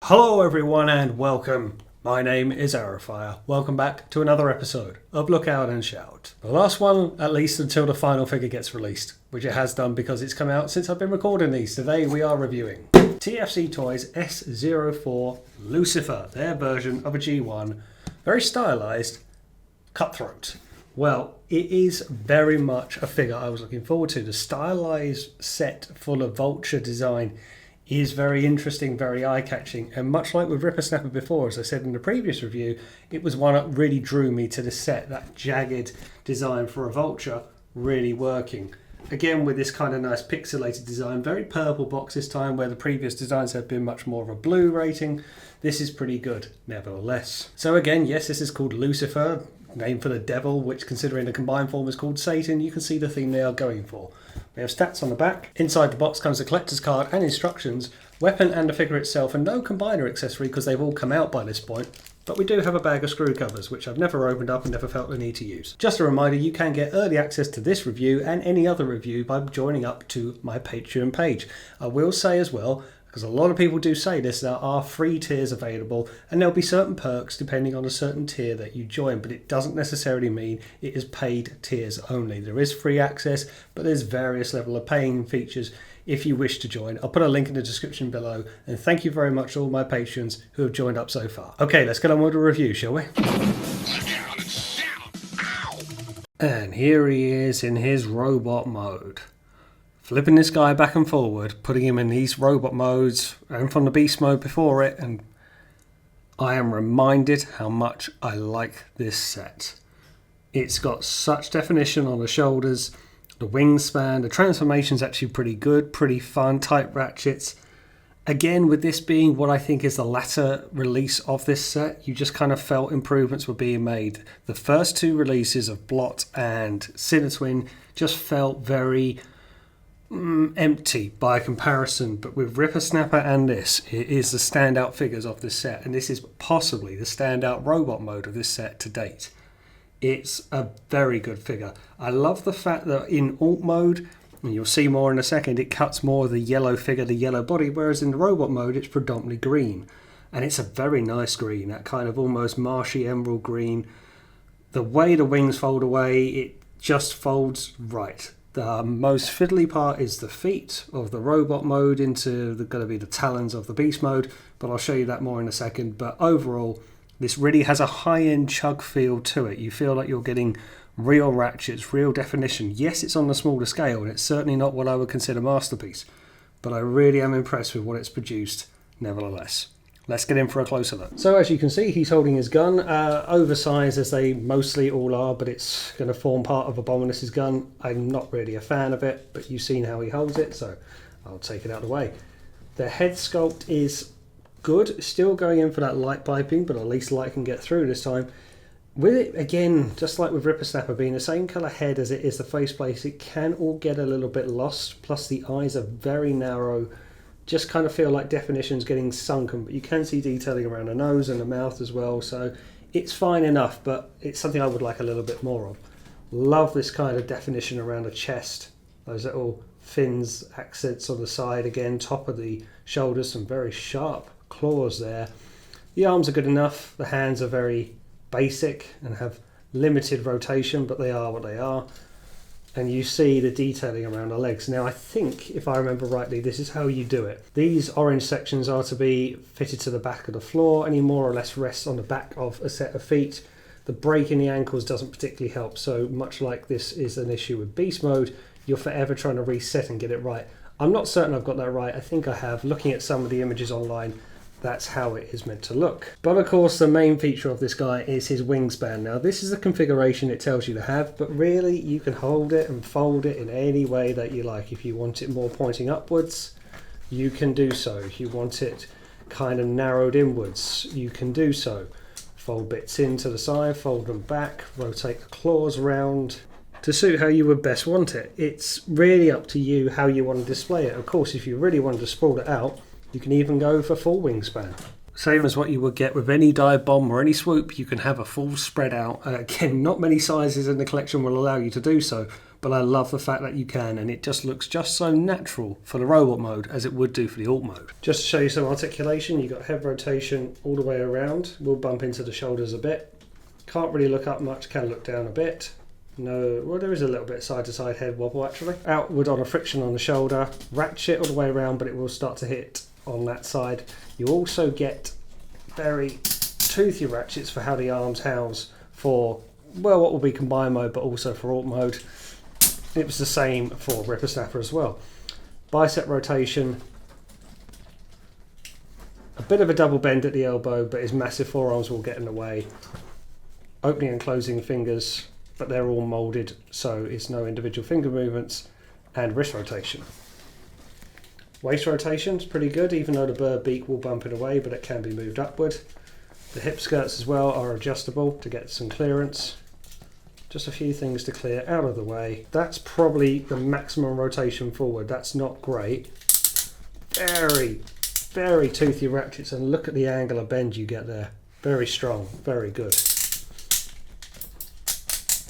Hello everyone and welcome. My name is Arrowfire. Welcome back to another episode of Lookout and Shout. The last one, at least until the final figure gets released, which it has done because it's come out since I've been recording these. Today we are reviewing TFC Toys S-04 Lucifer, their version of a G1, very stylized Cutthroat. Well, it is very much a figure I was looking forward to. The stylized set full of vulture design is very interesting, very eye-catching, and much like with Ripper Snapper before, as I said in the previous review, it was one that really drew me to the set. That jagged design for a vulture really working. Again, with this kind of nice pixelated design, very purple box this time, where the previous designs have been much more of a blue rating. This is pretty good, nevertheless. So again, yes, this is called Lucifer, name for the devil, which considering the combined form is called Satan. You can see the theme they are going for. We have stats on the back. Inside the box comes a collector's card and instructions, weapon and the figure itself, and no combiner accessory because they've all come out by this point. But we do have a bag of screw covers, which I've never opened up and never felt the need to use. Just a reminder, you can get early access to this review and any other review by joining up to my Patreon page. I will say as well, because a lot of people do say this, there are free tiers available and there'll be certain perks depending on a certain tier that you join, but it doesn't necessarily mean it is paid tiers only. There is free access, but there's various level of paying features if you wish to join. I'll put a link in the description below, and thank you very much to all my patrons who have joined up so far. Okay, let's get on with the review, shall we? And here he is in his robot mode. Flipping this guy back and forward, putting him in these robot modes and from the beast mode before it, and I am reminded how much I like this set. It's got such definition on the shoulders, the wingspan, the transformation's actually pretty good, pretty fun, tight ratchets. Again, with this being what I think is the latter release of this set, you just kind of felt improvements were being made. The first two releases of Blot and Sinatwin just felt very empty by comparison, but with Ripper Snapper and this, it is the standout figures of this set, and this is possibly the standout robot mode of this set to date. It's a very good figure. I love the fact that in alt mode, and you'll see more in a second, it cuts more of the yellow figure, the yellow body, whereas in the robot mode it's predominantly green, and it's a very nice green, that kind of almost marshy emerald green. The way the wings fold away, it just folds right. The most fiddly part is the feet of the robot mode into going to be the talons of the beast mode, but I'll show you that more in a second. But overall, this really has a high-end chug feel to it. You feel like you're getting real ratchets, real definition. Yes, it's on the smaller scale, and it's certainly not what I would consider masterpiece, but I really am impressed with what it's produced nevertheless. Let's get in for a closer look. So as you can see, he's holding his gun, oversized as they mostly all are, but it's going to form part of Abominus' gun. I'm not really a fan of it, but you've seen how he holds it, so I'll take it out of the way. The head sculpt is good, still going in for that light piping, but at least light can get through this time. With it, again, just like with Ripper Snapper being the same colour head as it is the faceplate, it can all get a little bit lost, plus the eyes are very narrow. Just kind of feel like definition's getting sunken, but you can see detailing around the nose and the mouth as well, so it's fine enough, but it's something I would like a little bit more of. Love this kind of definition around the chest, those little fins, accents on the side, again, top of the shoulders, some very sharp claws there. The arms are good enough, the hands are very basic and have limited rotation, but they are what they are. And you see the detailing around the legs. Now I think, if I remember rightly, this is how you do it. These orange sections are to be fitted to the back of the floor, and he more or less rests on the back of a set of feet. The break in the ankles doesn't particularly help, so much like this is an issue with beast mode, you're forever trying to reset and get it right. I'm not certain I've got that right. I think I have. Looking at some of the images online, that's how it is meant to look. But of course, the main feature of this guy is his wingspan. Now, this is the configuration it tells you to have, but really you can hold it and fold it in any way that you like. If you want it more pointing upwards, you can do so. If you want it kind of narrowed inwards, you can do so. Fold bits into the side, fold them back, rotate the claws around to suit how you would best want it. It's really up to you how you want to display it. Of course, if you really wanted to sprawl it out, you can even go for full wingspan. Same as what you would get with any dive bomb or any swoop, you can have a full spread out. Again, not many sizes in the collection will allow you to do so, but I love the fact that you can, and it just looks just so natural for the robot mode as it would do for the alt mode. Just to show you some articulation, you've got head rotation all the way around. We'll bump into the shoulders a bit. Can't really look up much, can look down a bit. No, well, there is a little bit side to side head wobble actually. Outward on a friction on the shoulder, ratchet all the way around, but it will start to hit on that side. You also get very toothy ratchets for how the arms house for, well, what will be combined mode, but also for alt mode. It was the same for Ripper Snapper as well. Bicep rotation, a bit of a double bend at the elbow, but his massive forearms will get in the way. Opening and closing fingers, but they're all molded, so it's no individual finger movements. And wrist rotation. Waist rotation is pretty good, even though the bird beak will bump it away, but it can be moved upward. The hip skirts as well are adjustable to get some clearance. Just a few things to clear out of the way. That's probably the maximum rotation forward. That's not great. Very, very toothy ratchets, and look at the angle of bend you get there. Very strong, very good.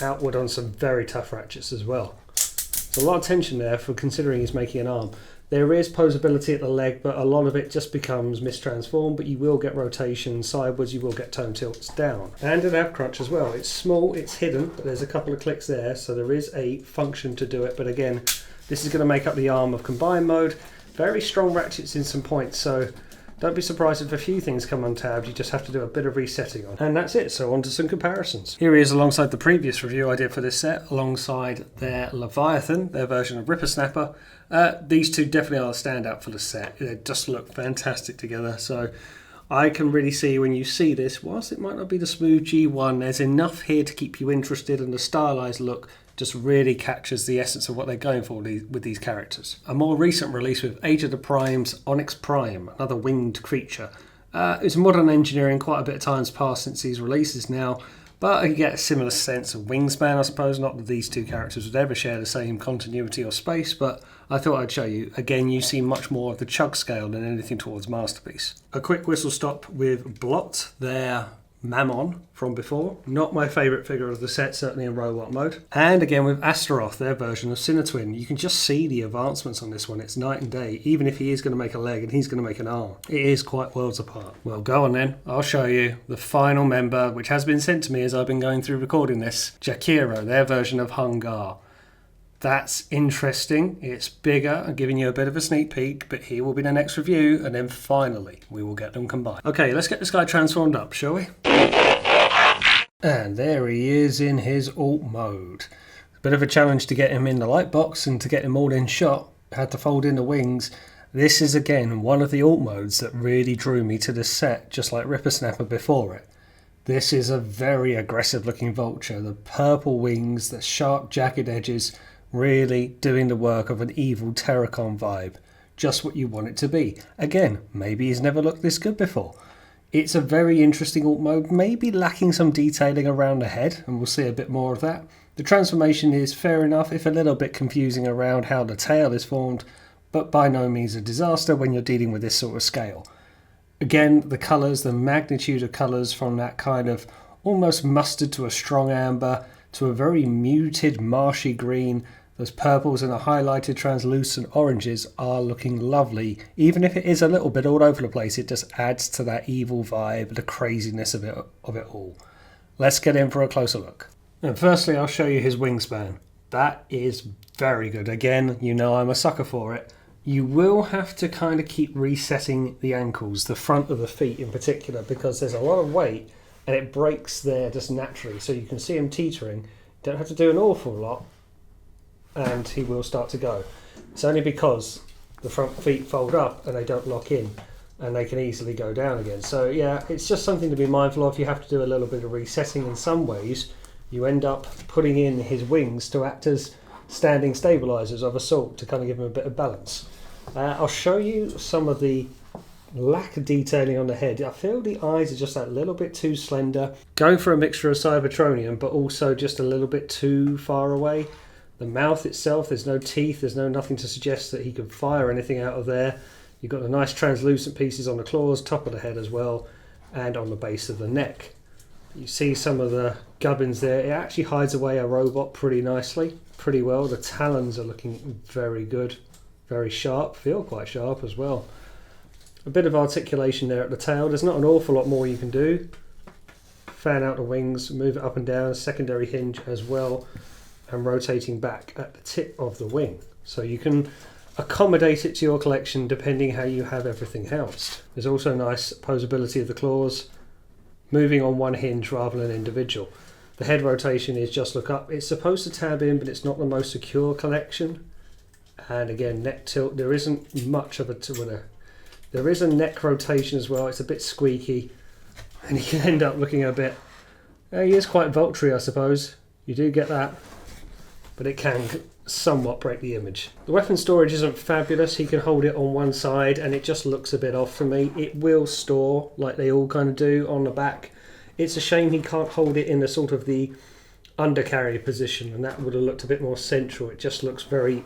Outward on some very tough ratchets as well. There's a lot of tension there for considering he's making an arm. There is posability at the leg, but a lot of it just becomes mistransformed, but you will get rotation sideways, you will get tone tilts down. And an ab crunch as well. It's small, it's hidden, but there's a couple of clicks there, so there is a function to do it. But again, this is going to make up the arm of combined mode. Very strong ratchets in some points, so don't be surprised if a few things come untabbed. You just have to do a bit of resetting on. And that's it, so on to some comparisons. Here he is alongside the previous review I did for this set, alongside their Leviathan, their version of Ripper Snapper. These two definitely are a standout for the set. They just look fantastic together, so I can really see when you see this, whilst it might not be the smooth G1, there's enough here to keep you interested, and the stylized look just really captures the essence of what they're going for with these characters. A more recent release with Age of the Prime's Onyx Prime, another winged creature. It's modern engineering, quite a bit of time's passed since these releases now, but I get a similar sense of wingspan, I suppose. Not that these two characters would ever share the same continuity or space, but I thought I'd show you. Again, you see much more of the chug scale than anything towards Masterpiece. A quick whistle stop with Blot, their Mammon from before. Not my favourite figure of the set, certainly in robot mode. And again with Astaroth, their version of Sinatwin. You can just see the advancements on this one. It's night and day, even if he is going to make a leg and he's going to make an arm. It is quite worlds apart. Well, go on then. I'll show you the final member, which has been sent to me as I've been going through recording this. Jakiro, their version of Hungar. That's interesting. It's bigger. I'm giving you a bit of a sneak peek, but here will be the next review, and then finally we will get them combined. Okay, let's get this guy transformed up, shall we? And there he is in his alt mode. A bit of a challenge to get him in the light box and to get him all in shot. Had to fold in the wings. This is again one of the alt modes that really drew me to this set, just like Ripper Snapper before it. This is a very aggressive looking vulture. The purple wings, the sharp jagged edges, really doing the work of an evil Terrorcon vibe. Just what you want it to be. Again, maybe he's never looked this good before. It's a very interesting alt mode, maybe lacking some detailing around the head, and we'll see a bit more of that. The transformation is fair enough, if a little bit confusing around how the tail is formed, but by no means a disaster when you're dealing with this sort of scale. Again, the colours, the magnitude of colours from that kind of almost mustard to a strong amber to a very muted marshy green. Those purples and the highlighted translucent oranges are looking lovely. Even if it is a little bit all over the place, it just adds to that evil vibe, the craziness of it all. Let's get in for a closer look. And firstly, I'll show you his wingspan. That is very good. Again, you know I'm a sucker for it. You will have to kind of keep resetting the ankles, the front of the feet in particular, because there's a lot of weight and it breaks there just naturally. So you can see him teetering. Don't have to do an awful lot, and he will start to go. It's only because the front feet fold up and they don't lock in, and they can easily go down again. So yeah, it's just something to be mindful of. You have to do a little bit of resetting in some ways. You end up putting in his wings to act as standing stabilizers of a sort to kind of give him a bit of balance. I'll show you some of the lack of detailing on the head. I feel the eyes are just that little bit too slender. Going for a mixture of Cybertronian, but also just a little bit too far away. The mouth itself, there's no teeth, there's nothing to suggest that he could fire anything out of there. You've got the nice translucent pieces on the claws, top of the head as well, and on the base of the neck. You see some of the gubbins there. It actually hides away a robot pretty nicely, pretty well. The talons are looking very good, very sharp, feel quite sharp as well. A bit of articulation there at the tail. There's not an awful lot more you can do. Fan out the wings, move it up and down, secondary hinge as well, and rotating back at the tip of the wing. So you can accommodate it to your collection depending how you have everything housed. There's also nice posability of the claws, moving on one hinge rather than individual. The head rotation is just look up. It's supposed to tab in, but it's not the most secure collection. And again, neck tilt, there isn't much of a there is a neck rotation as well. It's a bit squeaky, and you can end up looking a bit, he is quite Vulture, I suppose. You do get that, but it can somewhat break the image. The weapon storage isn't fabulous. He can hold it on one side and it just looks a bit off for me. It will store like they all kind of do on the back. It's a shame he can't hold it in the sort of the undercarry position, and that would have looked a bit more central. It just looks very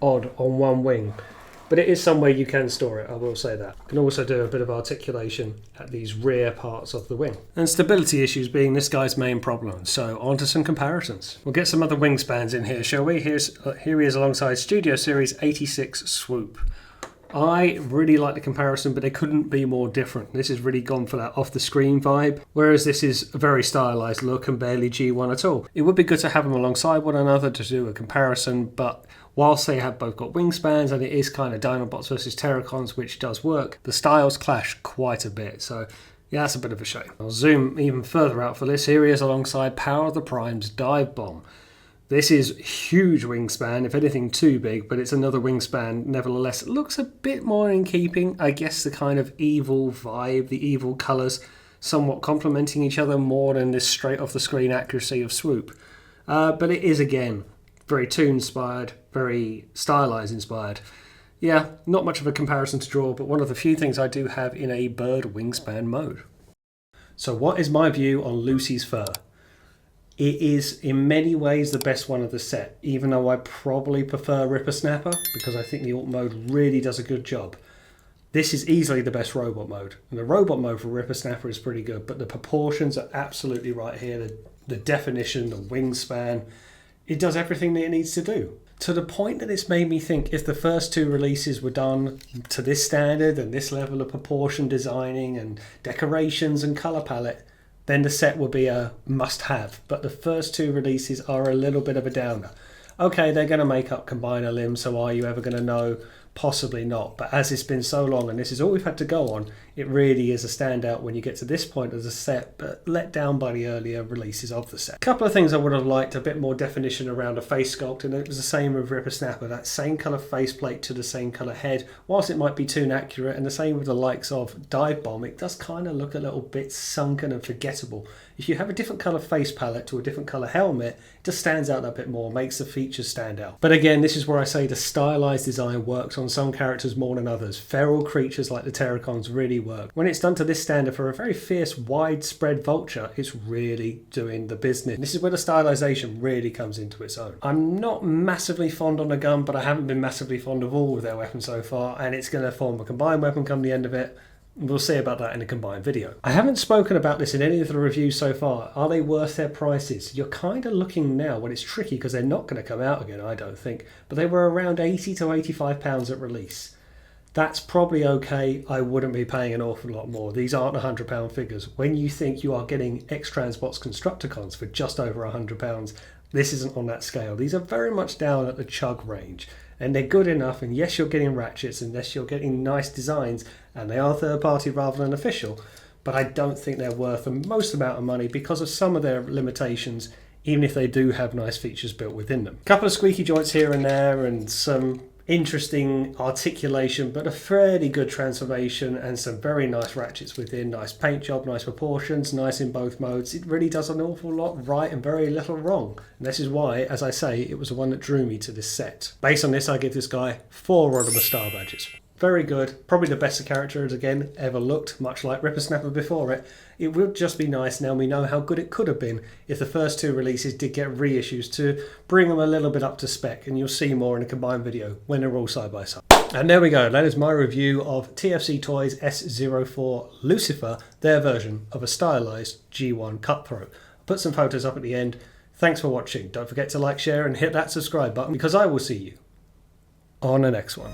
odd on one wing. But it is somewhere you can store it, I will say that. You can also do a bit of articulation at these rear parts of the wing. And stability issues being this guy's main problem. So on to some comparisons. We'll get some other wingspans in here, shall we? Here he is alongside Studio Series 86 Swoop. I really like the comparison, but they couldn't be more different. This has really gone for that off-the-screen vibe, whereas this is a very stylized look and barely G1 at all. It would be good to have them alongside one another to do a comparison, but whilst they have both got wingspans and it is kind of Dinobots versus Terrorcons, which does work, the styles clash quite a bit. So yeah, that's a bit of a shame. I'll zoom even further out for this. Here he is alongside Power of the Prime's Dive Bomb. This is huge wingspan, if anything too big, but it's another wingspan nevertheless. It looks a bit more in keeping, I guess, the kind of evil vibe, the evil colours somewhat complementing each other more than this straight off the screen accuracy of Swoop. But it is, again, very toon inspired, very stylized inspired. Yeah, not much of a comparison to draw, but one of the few things I do have in a bird wingspan mode. So what is my view on Lucy's fur? It is in many ways the best one of the set, even though I probably prefer Ripper Snapper because I think the alt mode really does a good job. This is easily the best robot mode, and the robot mode for Ripper Snapper is pretty good, but the proportions are absolutely right here. The definition, the wingspan, it does everything that it needs to do. To the point that it's made me think if the first two releases were done to this standard and this level of proportion designing and decorations and colour palette, then the set will be a must-have. But the first two releases are a little bit of a downer. Okay, they're going to make up Combiner limbs, so are you ever going to know? Possibly not. But as it's been so long and this is all we've had to go on, it really is a standout when you get to this point of the set, but let down by the earlier releases of the set. A couple of things I would have liked, a bit more definition around a face sculpt, and it was the same with Ripper Snapper, that same colour faceplate to the same colour head, whilst it might be too inaccurate, and the same with the likes of Dive Bomb, it does kind of look a little bit sunken and forgettable. If you have a different colour face palette to a different colour helmet, it just stands out a bit more, makes the features stand out. But again, this is where I say the stylized design works on some characters more than others. Feral creatures like the Terrorcons really work. When it's done to this standard for a very fierce, widespread vulture, it's really doing the business. This is where the stylization really comes into its own. I'm not massively fond on the gun, but I haven't been massively fond of all of their weapons so far, and it's going to form a combined weapon come the end of it. We'll see about that in a combined video. I haven't spoken about this in any of the reviews so far. Are they worth their prices? You're kind of looking now, well, it's tricky because they're not going to come out again, I don't think, but they were around £80 to £85 at release. That's probably okay. I wouldn't be paying an awful lot more. These aren't £100 figures. When you think you are getting X-Transbots Constructicons for just over £100, this isn't on that scale. These are very much down at the chug range. And they're good enough, and yes, you're getting ratchets, and yes, you're getting nice designs, and they are third party rather than official, but I don't think they're worth the most amount of money because of some of their limitations, even if they do have nice features built within them. A couple of squeaky joints here and there, and some interesting articulation, but a fairly good transformation, and some very nice ratchets within, nice paint job, nice proportions, nice in both modes. It really does an awful lot right and very little wrong. And this is why, as I say, it was the one that drew me to this set. Based on this, I give this guy 4 Rodimus Star Badges. Very good. Probably the best the character has again ever looked, much like Ripper Snapper before it. It would just be nice, now we know how good it could have been, if the first two releases did get reissues to bring them a little bit up to spec, and you'll see more in a combined video when they're all side by side. And there we go, that is my review of TFC Toys S-04 Lucifer, their version of a stylized G1 Cutthroat. I'll put some photos up at the end. Thanks for watching. Don't forget to like, share and hit that subscribe button, because I will see you on the next one.